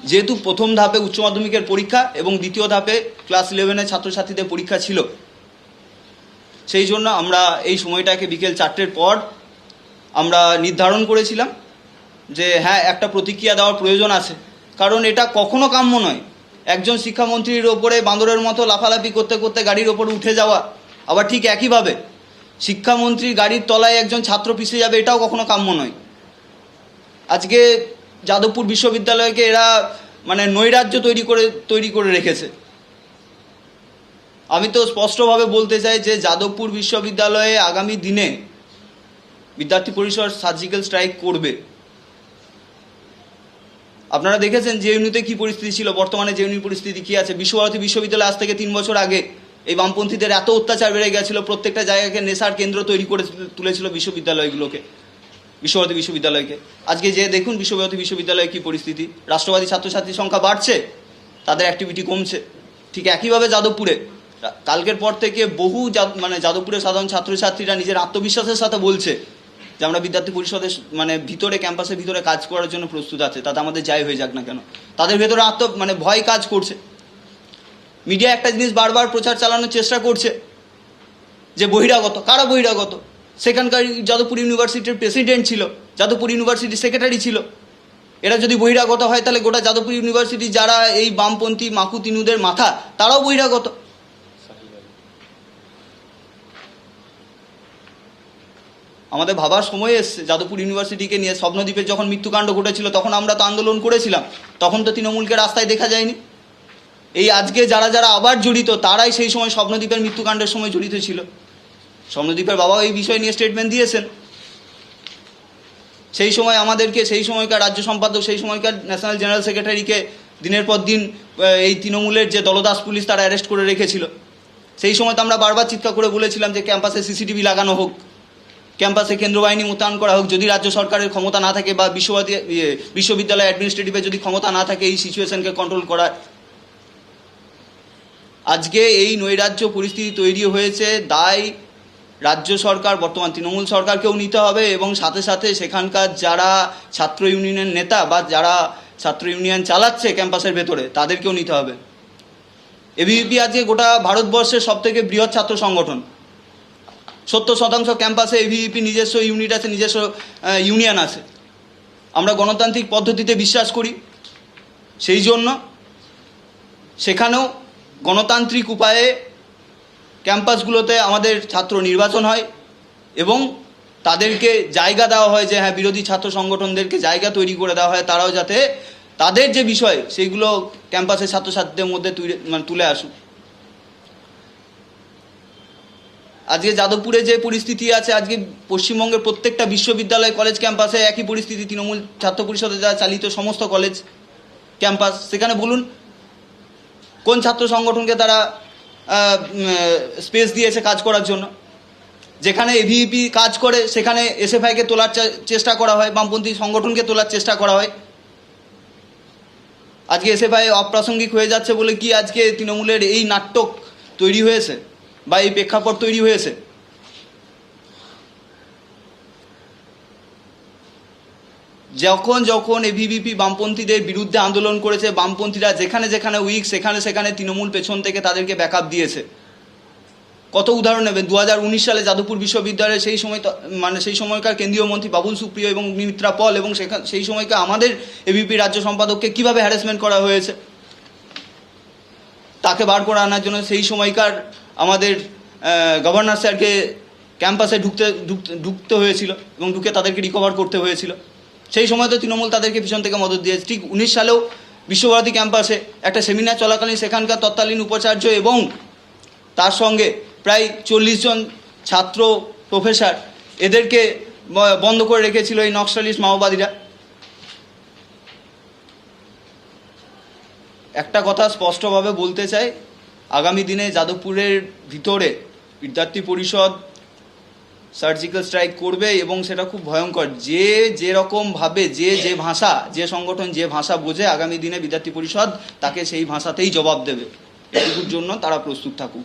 যেহেতু প্রথম ধাপে উচ্চ মাধ্যমিকের পরীক্ষা এবং দ্বিতীয় ধাপে ক্লাস 11-এর ছাত্রছাত্রীদের পরীক্ষা ছিল, সেই জন্য আমরা এই সময়টাকে বিকেল 4টের পর আমরা নির্ধারণ করেছিলাম যে হ্যাঁ, একটা প্রতিক্রিয়া দেওয়ার প্রয়োজন আছে। কারণ এটা কখনো কাম্য নয় একজন শিক্ষামন্ত্রীর ওপরে বাঁদরের মতো লাফালাফি করতে করতে গাড়ির ওপরে উঠে যাওয়া, আবার ঠিক একইভাবে শিক্ষামন্ত্রীর গাড়ির তলায় একজন ছাত্র পিছিয়ে যাবে, এটাও কখনো কাম্য নয়। আজকে যাদবপুর বিশ্ববিদ্যালয়কে এরা মানে নৈরাজ্য তৈরি করে রেখেছে। আমি তো স্পষ্টভাবে বলতে চাই যে যাদবপুর বিশ্ববিদ্যালয়ে আগামী দিনে বিদ্যার্থী পরিষদ সার্জিক্যাল স্ট্রাইক করবে। আপনারা দেখেছেন জেএনইউতে কী পরিস্থিতি ছিল, বর্তমানে জেএনইউর পরিস্থিতি কী আছে। বিশ্বভারতী বিশ্ববিদ্যালয় আজ থেকে 3 বছর আগে এই বামপন্থীদের এত অত্যাচার বেড়ে গেছিলো, প্রত্যেকটা জায়গাকে নেশার কেন্দ্র তৈরি করে তুলেছিল বিশ্ববিদ্যালয়গুলোকে, বিশ্বভারতী বিশ্ববিদ্যালয়কে। আজকে যে দেখুন বিশ্বভারতী বিশ্ববিদ্যালয়ে কী পরিস্থিতি, রাষ্ট্রবাদী ছাত্রছাত্রীর সংখ্যা বাড়ছে, তাদের অ্যাক্টিভিটি কমছে। ঠিক একইভাবে যাদবপুরে কালকের পর থেকে বহু যাদবপুরের সাধারণ ছাত্রছাত্রীরা নিজের আত্মবিশ্বাসের সাথে বলছে যে আমরা বিদ্যার্থী পরিষদের ভিতরে, ক্যাম্পাসের ভিতরে কাজ করার জন্য প্রস্তুত আছে, তাতে আমাদের যাই হয়ে যাক না কেন। তাদের ভেতরে ভয় কাজ করছে। মিডিয়া একটা জিনিস বারবার প্রচার চালানোর চেষ্টা করছে যে বহিরাগত। কারা বহিরাগত? সেখানকার যাদবপুর ইউনিভার্সিটির প্রেসিডেন্ট ছিল, যাদবপুর ইউনিভার্সিটির সেক্রেটারি ছিল। এরা যদি বহিরাগত হয় তাহলে গোটা যাদবপুর ইউনিভার্সিটি যারা এই বামপন্থী মাকু তিনুদের মাথা, তারাও বহিরাগত। আমাদের ভাবার সময় এসছে যাদবপুর ইউনিভার্সিটিকে নিয়ে। স্বপ্নদ্বীপের যখন মৃত্যুকাণ্ড ঘটেছিল তখন আমরা তো আন্দোলন করেছিলাম, তখন তো তৃণমূলকে রাস্তায় দেখা যায়নি। এই আজকে যারা যারা আবার জড়িত তারাই সেই সময় স্বপ্নদ্বীপের মৃত্যুকাণ্ডের সময় জড়িত ছিল। স্বপ্নদ্বীপের বাবাও এই বিষয় নিয়ে স্টেটমেন্ট দিয়েছেন। সেই সময় আমাদেরকে, সেই সময়কার রাজ্য সম্পাদক, সেই সময়কার ন্যাশনাল জেনারেল সেক্রেটারিকে দিনের পর দিন এই তৃণমূলের যে দলদাস পুলিশ তারা অ্যারেস্ট করে রেখেছিল। সেই সময় তো আমরা বারবার চিৎকার করে বলেছিলাম যে ক্যাম্পাসে সিসিটিভি লাগানো হোক, ক্যাম্পাসে কেন্দ্র বাহিনী মোতায়েন করা হোক। যদি রাজ্য সরকারের ক্ষমতা না থাকে বা বিশ্ববিদ্যালয় অ্যাডমিনিস্ট্রেটিভে যদি ক্ষমতা না থাকে এই সিচুয়েশনকে কন্ট্রোল করার। আজকে এই নৈরাজ্য পরিস্থিতি তৈরি হয়েছে, দায় রাজ্য সরকার, বর্তমান তৃণমূল সরকারকেও নিতে হবে এবং সাথে সাথে সেখানকার যারা ছাত্র ইউনিয়নের নেতা বা যারা ছাত্র ইউনিয়ন চালাচ্ছে ক্যাম্পাসের ভেতরে তাদেরকেও নিতে হবে। এবিভিপি আজকে গোটা ভারতবর্ষের সবথেকে বৃহৎ ছাত্র সংগঠন। 70% ক্যাম্পাসে এবিভিপি নিজস্ব ইউনিট আছে, নিজস্ব ইউনিয়ন আছে। আমরা গণতান্ত্রিক পদ্ধতিতে বিশ্বাস করি, সেই জন্য সেখানেও গণতান্ত্রিক উপায়ে ক্যাম্পাসগুলোতে আমাদের ছাত্র নির্বাচন হয় এবং তাদেরকে জায়গা দেওয়া হয় যে হ্যাঁ, বিরোধী ছাত্র সংগঠনদেরকে জায়গা তৈরি করে দেওয়া হয়, তারাও যাতে তাদের যে বিষয় সেইগুলো ক্যাম্পাসের ছাত্রছাত্রীদের মধ্যে তুলে আসুক। আজকে যাদবপুরে যে পরিস্থিতি আছে, আজকে পশ্চিমবঙ্গের প্রত্যেকটা বিশ্ববিদ্যালয় কলেজ ক্যাম্পাসে একই পরিস্থিতি। তৃণমূল ছাত্র পরিষদে যারা চালিত সমস্ত কলেজ ক্যাম্পাস, সেখানে বলুন কোন ছাত্র সংগঠনকে তারা স্পেস দিয়েছে কাজ করার জন্য। যেখানে এভিপি কাজ করে সেখানে এসএফআইকে তোলার চেষ্টা করা হয়, বামপন্থী সংগঠনকে তোলার চেষ্টা করা হয়। আজকে এসএফআই অপ্রাসঙ্গিক হয়ে যাচ্ছে বলে কি আজকে তৃণমূলের এই নাটক তৈরি হয়েছে বা এই প্রেক্ষাপট তৈরি হয়েছে? যখন এভিভিপি বামপন্থীদের বিরুদ্ধে আন্দোলন করেছে, বামপন্থীরা যেখানে যেখানে উইক সেখানে সেখানে তৃণমূল পেছন থেকে তাদেরকে ব্যাকআপ দিয়েছে। কত উদাহরণ নেবেন? 2019 সালে যাদবপুর বিশ্ববিদ্যালয়ে সেই সময়কার কেন্দ্রীয় মন্ত্রী বাবুল সুপ্রিয় এবং মিত্রা পল এবং সেই সময়কার আমাদের এভিপি রাজ্য সম্পাদককে কিভাবে হ্যারাসমেন্ট করা হয়েছে, তাকে বার করে আনার জন্য সেই সময়কার আমাদের গভর্নর স্যারকে ক্যাম্পাসে ঢুকতে হয়েছিল এবং ঢুকে তাদেরকে রিকভার করতে হয়েছিল। সেই সময় তো তৃণমূল তাদেরকে পিছন থেকে মদত দিয়েছে। ঠিক 19 সালেও বিশ্বভারতী ক্যাম্পাসে একটা সেমিনার চলাকালীন সেখানকার তৎকালীন উপাচার্য এবং তার সঙ্গে প্রায় 40 জন ছাত্র, প্রফেসর, এদেরকে বন্ধ করে রেখেছিল এই নক্সালিস্ট মাওবাদীরা। একটা কথা স্পষ্টভাবে বলতে চাই, আগামী দিনে যাদবপুরের ভিতরে বিদ্যার্থী পরিষদ সার্জিক্যাল স্ট্রাইক করবে এবং সেটা খুব ভয়ঙ্কর। যেরকমভাবে যে ভাষা, যে সংগঠন যে ভাষা বোঝে, আগামী দিনে বিদ্যার্থী পরিষদ তাকে সেই ভাষাতেই জবাব দেবে। এটুকুর জন্য তারা প্রস্তুত থাকুক।